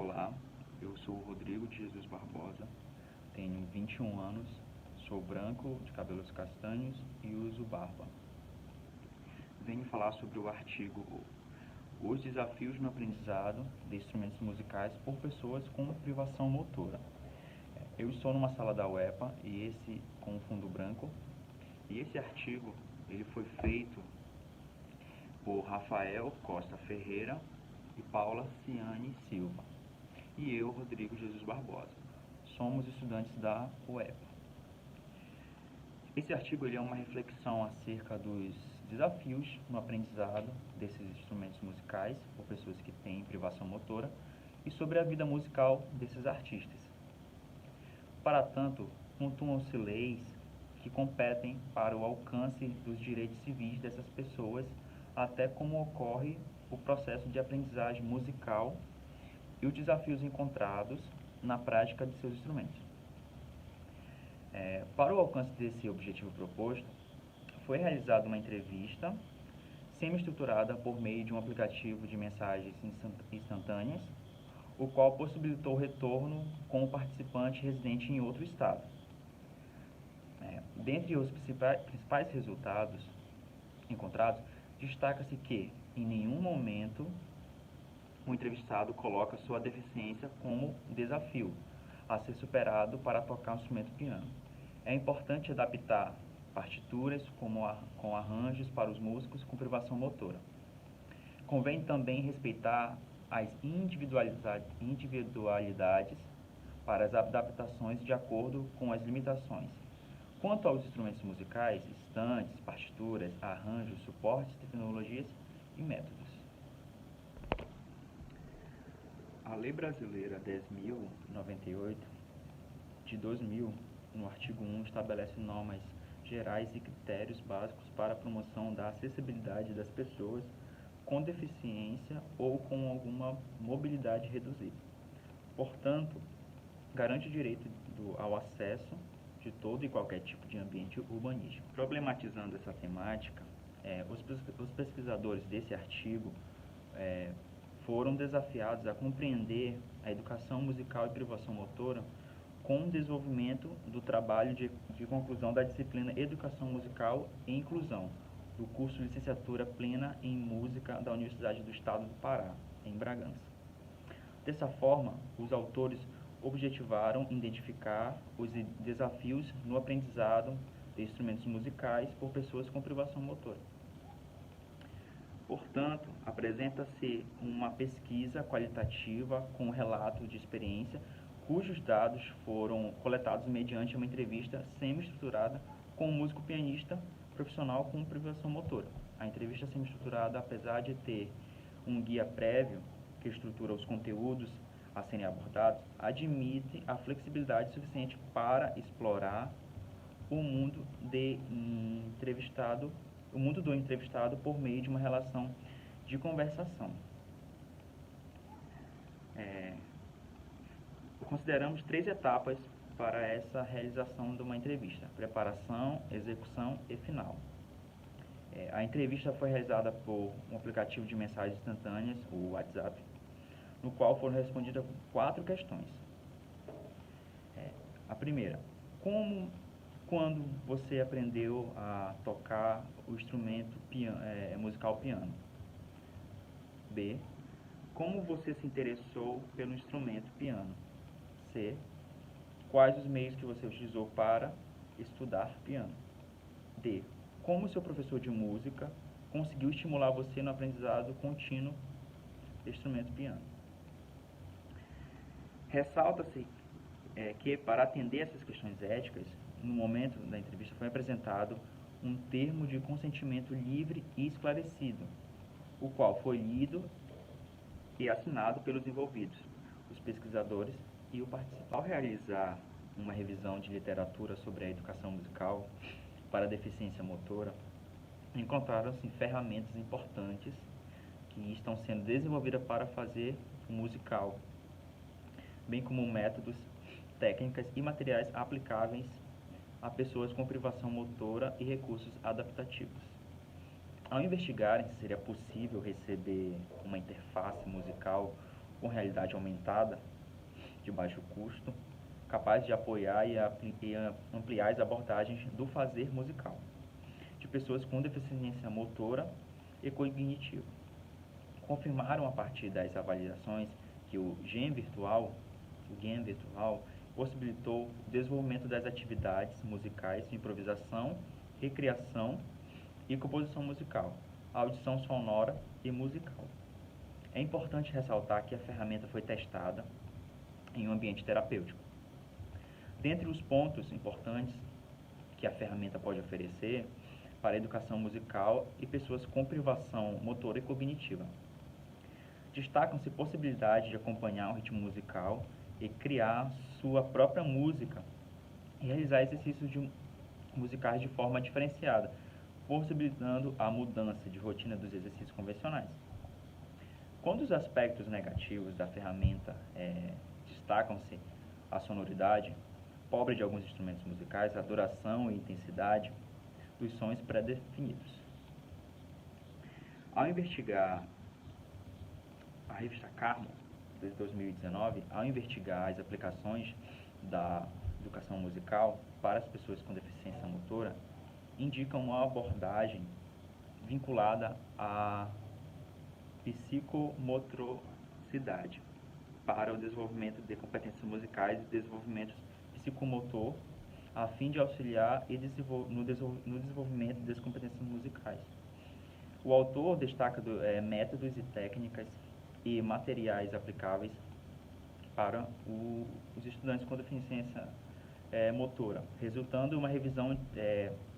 Olá, eu sou o Rodrigo de Jesus Barbosa, tenho 21 anos, sou branco, de cabelos castanhos e uso barba. Venho falar sobre o artigo Os desafios no aprendizado de instrumentos musicais por pessoas com privação motora. Eu estou numa sala da UEPA e esse com fundo branco, e esse artigo ele foi feito por Rafael Costa Ferreira e Paula Ciane Silva. E eu, Rodrigo Jesus Barbosa. Somos estudantes da UEPA. Esse artigo ele é uma reflexão acerca dos desafios no aprendizado desses instrumentos musicais por pessoas que têm privação motora e sobre a vida musical desses artistas. Para tanto, pontuam-se leis que competem para o alcance dos direitos civis dessas pessoas, até como ocorre o processo de aprendizagem musical e os desafios encontrados na prática de seus instrumentos. Para o alcance desse objetivo proposto, foi realizada uma entrevista semi-estruturada por meio de um aplicativo de mensagens instantâneas, o qual possibilitou o retorno com o participante residente em outro estado. Dentre os principais resultados encontrados, destaca-se que, em nenhum momento, o entrevistado coloca sua deficiência como desafio a ser superado para tocar um instrumento piano. É importante adaptar partituras com arranjos para os músicos com privação motora. Convém também respeitar as individualidades para as adaptações de acordo com as limitações. Quanto aos instrumentos musicais, estantes, partituras, arranjos, suportes, tecnologias e métodos. A Lei Brasileira 10.098, de 2000, no artigo 1, estabelece normas gerais e critérios básicos para a promoção da acessibilidade das pessoas com deficiência ou com alguma mobilidade reduzida. Portanto, garante o direito ao acesso de todo e qualquer tipo de ambiente urbanístico. Problematizando essa temática, os pesquisadores desse artigo foram desafiados a compreender a educação musical e privação motora com o desenvolvimento do trabalho de conclusão da disciplina Educação Musical e Inclusão, do curso de Licenciatura Plena em Música da Universidade do Estado do Pará, em Bragança. Dessa forma, os autores objetivaram identificar os desafios no aprendizado de instrumentos musicais por pessoas com privação motora. Portanto, apresenta-se uma pesquisa qualitativa com relato de experiência, cujos dados foram coletados mediante uma entrevista semi-estruturada com um músico pianista profissional com privação motora. A entrevista semi-estruturada, apesar de ter um guia prévio que estrutura os conteúdos a serem abordados, admite a flexibilidade suficiente para explorar o mundo do entrevistado por meio de uma relação de conversação. Consideramos 3 etapas para essa realização de uma entrevista: preparação, execução e final. A entrevista foi realizada por um aplicativo de mensagens instantâneas, o WhatsApp, no qual foram respondidas 4 questões. A primeira: quando você aprendeu a tocar o instrumento musical piano? B. Como você se interessou pelo instrumento piano? C. Quais os meios que você utilizou para estudar piano? D. Como seu professor de música conseguiu estimular você no aprendizado contínuo do instrumento piano? Ressalta-se que, para atender essas questões éticas, no momento da entrevista foi apresentado um termo de consentimento livre e esclarecido, o qual foi lido e assinado pelos envolvidos, os pesquisadores e o participante. Ao realizar uma revisão de literatura sobre a educação musical para a deficiência motora, encontraram-se ferramentas importantes que estão sendo desenvolvidas para fazer o musical, bem como métodos, técnicas e materiais aplicáveis a pessoas com privação motora e recursos adaptativos. Ao investigarem se seria possível receber uma interface musical com realidade aumentada, de baixo custo, capaz de apoiar e ampliar as abordagens do fazer musical, de pessoas com deficiência motora e cognitiva. Confirmaram a partir das avaliações que o GEM virtual possibilitou o desenvolvimento das atividades musicais de improvisação, recriação e composição musical, audição sonora e musical. É importante ressaltar que a ferramenta foi testada em um ambiente terapêutico. Dentre os pontos importantes que a ferramenta pode oferecer para a educação musical e pessoas com privação motora e cognitiva, destacam-se possibilidades de acompanhar o ritmo musical e criar sua própria música e realizar exercícios musicais de forma diferenciada, possibilitando a mudança de rotina dos exercícios convencionais. Quando os aspectos negativos da ferramenta destacam-se a sonoridade, pobre de alguns instrumentos musicais, a duração e intensidade dos sons pré-definidos. Ao investigar a revista Carmo, de 2019, ao investigar as aplicações da educação musical para as pessoas com deficiência motora, indicam uma abordagem vinculada à psicomotricidade para o desenvolvimento de competências musicais e desenvolvimento psicomotor, a fim de auxiliar no desenvolvimento das competências musicais. O autor destaca métodos e técnicas e materiais aplicáveis para os estudantes com deficiência motora, resultando em uma revisão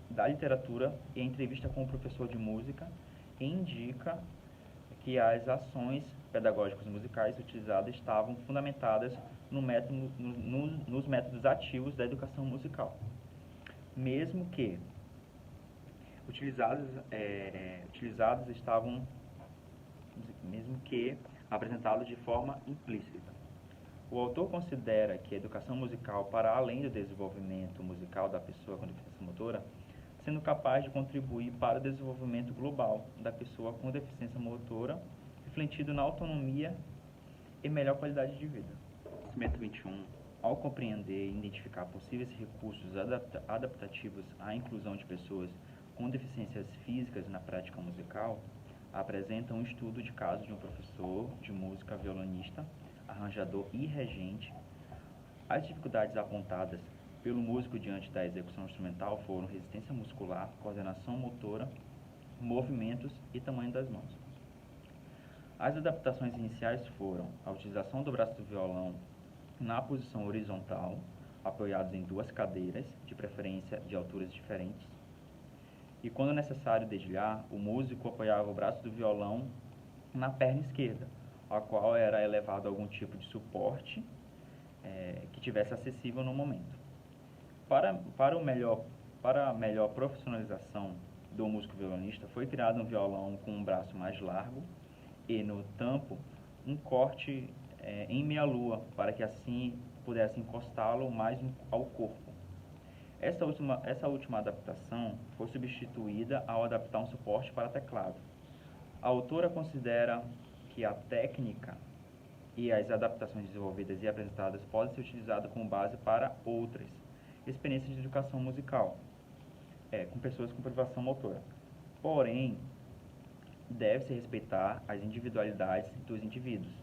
da literatura e entrevista com o professor de música, e indica que as ações pedagógicas musicais utilizadas estavam fundamentadas nos métodos ativos da educação musical, mesmo que apresentados de forma implícita. O autor considera que a educação musical, para além do desenvolvimento musical da pessoa com deficiência motora, sendo capaz de contribuir para o desenvolvimento global da pessoa com deficiência motora, refletido na autonomia e melhor qualidade de vida. Conhecimento 21, ao compreender e identificar possíveis recursos adaptativos à inclusão de pessoas com deficiências físicas na prática musical, apresenta um estudo de caso de um professor de música, violonista, arranjador e regente. As dificuldades apontadas pelo músico diante da execução instrumental foram resistência muscular, coordenação motora, movimentos e tamanho das mãos. As adaptações iniciais foram a utilização do braço do violão na posição horizontal, apoiados em duas cadeiras, de preferência de alturas diferentes, e quando necessário dedilhar, o músico apoiava o braço do violão na perna esquerda, a qual era elevado algum tipo de suporte que tivesse acessível no momento. Para a melhor profissionalização do músico violonista, foi criado um violão com um braço mais largo e no tampo um corte em meia-lua, para que assim pudesse encostá-lo mais ao corpo. Essa última adaptação foi substituída ao adaptar um suporte para teclado. A autora considera que a técnica e as adaptações desenvolvidas e apresentadas podem ser utilizadas como base para outras experiências de educação musical, com pessoas com privação motora. Porém, deve-se respeitar as individualidades dos indivíduos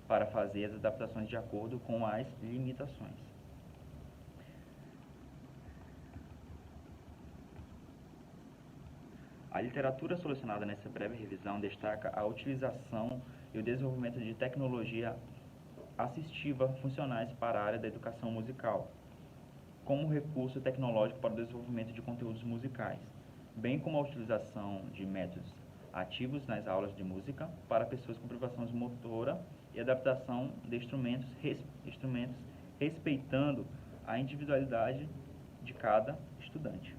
para fazer as adaptações de acordo com as limitações. A literatura selecionada nessa breve revisão destaca a utilização e o desenvolvimento de tecnologia assistiva funcionais para a área da educação musical, como recurso tecnológico para o desenvolvimento de conteúdos musicais, bem como a utilização de métodos ativos nas aulas de música para pessoas com privação motora e adaptação de instrumentos respeitando a individualidade de cada estudante.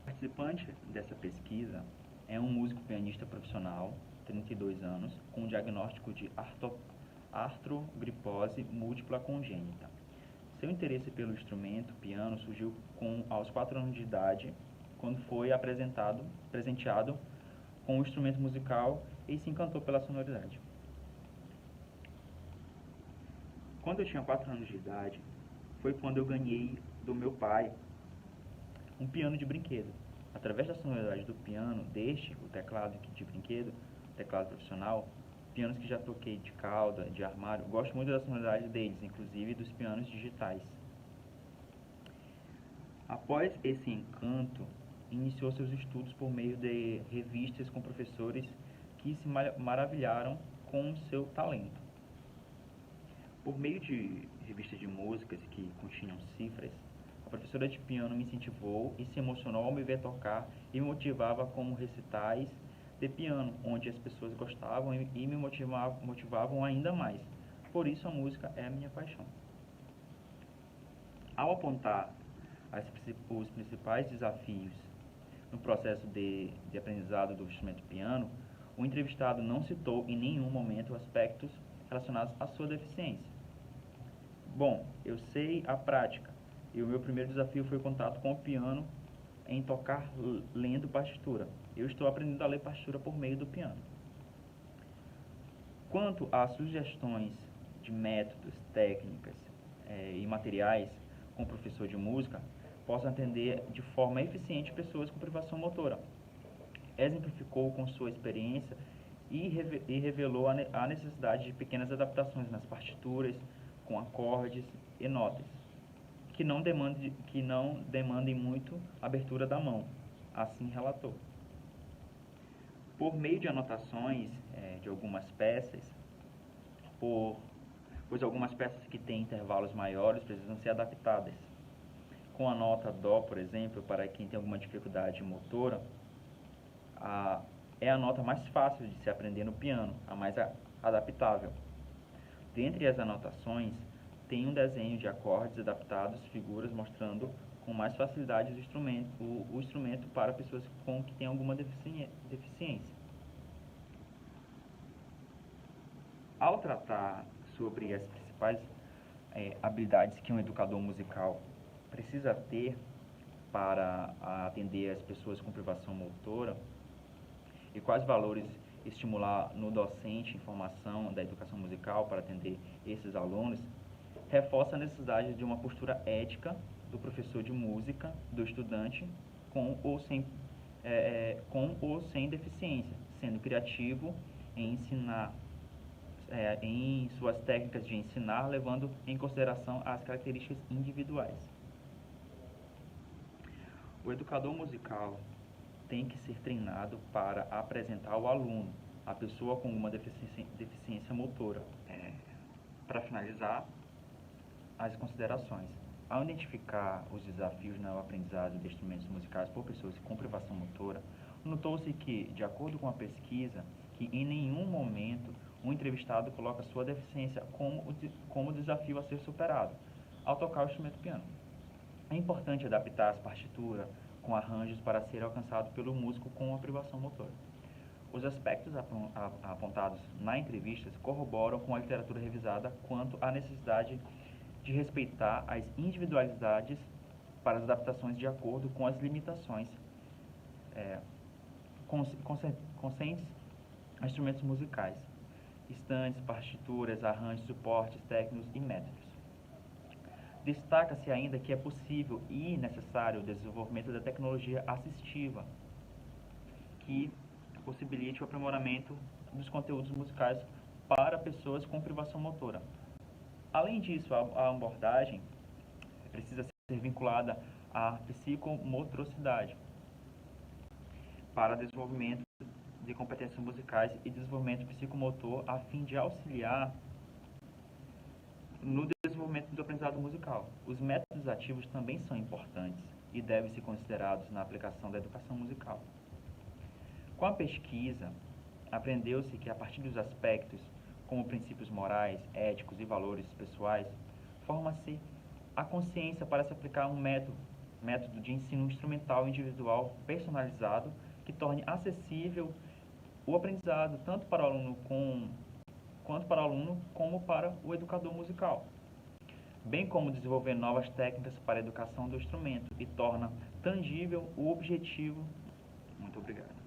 O participante dessa pesquisa é um músico pianista profissional, 32 anos, com diagnóstico de artrogripose múltipla congênita. Seu interesse pelo instrumento piano surgiu aos 4 anos de idade, quando foi presenteado com um instrumento musical e se encantou pela sonoridade. Quando eu tinha 4 anos de idade, foi quando eu ganhei do meu pai um piano de brinquedo. Através da sonoridade do piano, o teclado de brinquedo, teclado profissional, pianos que já toquei de cauda, de armário, gosto muito da sonoridade deles, inclusive dos pianos digitais. Após esse encanto, iniciou seus estudos por meio de revistas com professores que se maravilharam com o seu talento. Por meio de revistas de músicas que continham cifras, a professora de piano me incentivou e se emocionou ao me ver tocar e me motivava com recitais de piano, onde as pessoas gostavam e me motivavam ainda mais. Por isso a música é a minha paixão. Ao apontar os principais desafios no processo de aprendizado do instrumento piano, o entrevistado não citou em nenhum momento aspectos relacionados à sua deficiência. Bom, eu sei a prática e o meu primeiro desafio foi o contato com o piano em tocar lendo partitura. Eu estou aprendendo a ler partitura por meio do piano. Quanto às sugestões de métodos, técnicas e materiais com o professor de música, posso atender de forma eficiente pessoas com privação motora. Exemplificou com sua experiência e revelou a necessidade de pequenas adaptações nas partituras, com acordes e notas, que não demandem muito abertura da mão, assim relatou. Por meio de anotações de algumas peças, pois algumas peças que têm intervalos maiores precisam ser adaptadas. Com a nota Dó, por exemplo, para quem tem alguma dificuldade motora, é a nota mais fácil de se aprender no piano, a mais adaptável. Dentre as anotações, tem um desenho de acordes adaptados, figuras mostrando com mais facilidade o instrumento para pessoas que têm alguma deficiência. Ao tratar sobre as principais habilidades que um educador musical precisa ter para atender as pessoas com privação motora e quais valores estimular no docente em formação da educação musical para atender esses alunos, reforça a necessidade de uma postura ética do professor de música, do estudante com ou sem deficiência, sendo criativo em ensinar, em suas técnicas de ensinar, levando em consideração as características individuais. O educador musical tem que ser treinado para apresentar ao aluno, a pessoa com uma deficiência motora. Para finalizar, as considerações. Ao identificar os desafios no aprendizado de instrumentos musicais por pessoas com privação motora, notou-se que, de acordo com a pesquisa, que em nenhum momento o entrevistado coloca sua deficiência como desafio a ser superado ao tocar o instrumento piano. É importante adaptar as partituras com arranjos para ser alcançado pelo músico com a privação motora. Os aspectos apontados na entrevista corroboram com a literatura revisada quanto à necessidade de respeitar as individualidades para as adaptações de acordo com as limitações conscientes a instrumentos musicais, estantes, partituras, arranjos, suportes técnicos e métodos. Destaca-se ainda que é possível e necessário o desenvolvimento da tecnologia assistiva, que possibilite o aprimoramento dos conteúdos musicais para pessoas com privação motora. Além disso, a abordagem precisa ser vinculada à psicomotricidade para desenvolvimento de competências musicais e desenvolvimento psicomotor a fim de auxiliar no desenvolvimento do aprendizado musical. Os métodos ativos também são importantes e devem ser considerados na aplicação da educação musical. Com a pesquisa, aprendeu-se que a partir dos aspectos como princípios morais, éticos e valores pessoais, forma-se a consciência para se aplicar um método de ensino instrumental individual personalizado que torne acessível o aprendizado tanto para o aluno como para o educador musical, bem como desenvolver novas técnicas para a educação do instrumento e torna tangível o objetivo. Muito obrigado.